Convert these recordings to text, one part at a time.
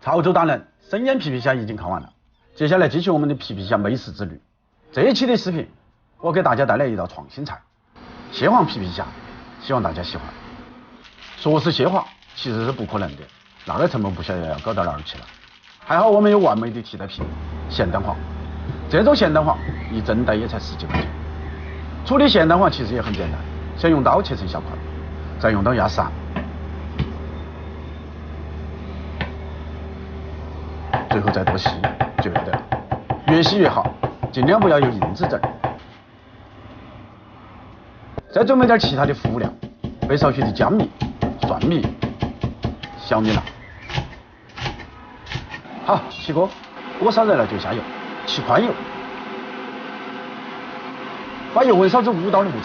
潮州达人生腌皮皮虾已经看完了，接下来继续我们的皮皮虾美食之旅。这一期的视频，我给大家带来一道创新菜——蟹黄皮皮虾，希望大家喜欢。说是蟹黄，其实是不可能的，那个成本不晓得要搞到哪儿去了。还好我们有完美的替代品——咸蛋黄。这种咸蛋黄一整袋也才10几块钱。处理咸蛋黄其实也很简单，先用刀切成小块，再用刀压实，最后再剁细就要得了，越细越好，尽量不要有硬籽籽。再准备点其他的辅料，备少许的姜米、蒜米、小米辣。好，起锅，锅烧热了就下油，起宽油，把油温烧至5到6成，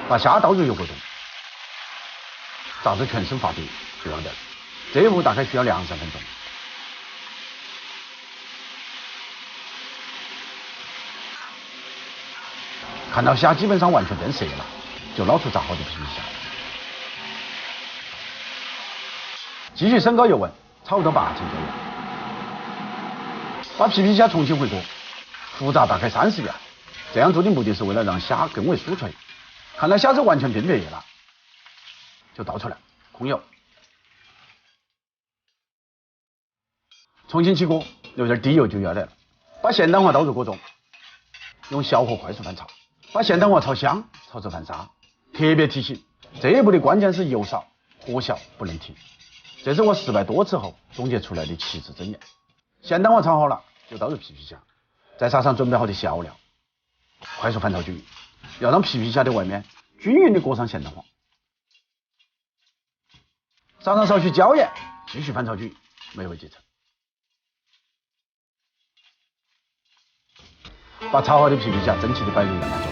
把虾倒入油锅中，炸至全身发黑就要得了。这一步大概需要2-3分钟。看到虾基本上完全变色了，就捞出炸好的皮皮虾，继续升高油温，炒到8成左右。把皮皮虾重新回锅，复炸大概30秒。这样做的目的是为了让虾更为酥脆。看到虾子完全变白了，就倒出来，控油。重新起锅，留点底油就要得了。把咸蛋黄倒入锅中，用小火快速翻炒，把咸蛋黄炒香，炒至泛沙。特别提醒，这一步的关键是油少，火小不能停。这是我失败多次后总结出来的7字真言。咸蛋黄炒好了，就倒入皮皮虾，再撒上准备好的小料，快速翻炒均匀，要让皮皮虾的外面均匀的裹上咸蛋黄。撒上少许椒盐，继续翻炒均匀，美味即成。把炒好的皮皮虾整齐地摆入样板中，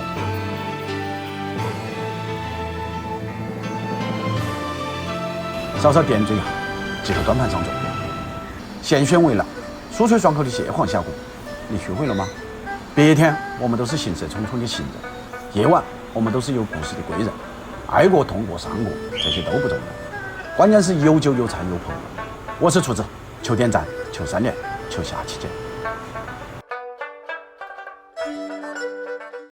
稍稍点缀一下，即可端盘上桌。咸鲜微辣、酥脆爽口的蟹黄虾锅，你学会了吗？白天我们都是行色匆匆的行人，夜晚我们都是有故事的归人。爱过、痛过、伤过，这些都不重要，关键是有酒有菜有朋友。我是厨子，求点赞，求3连，求下期见。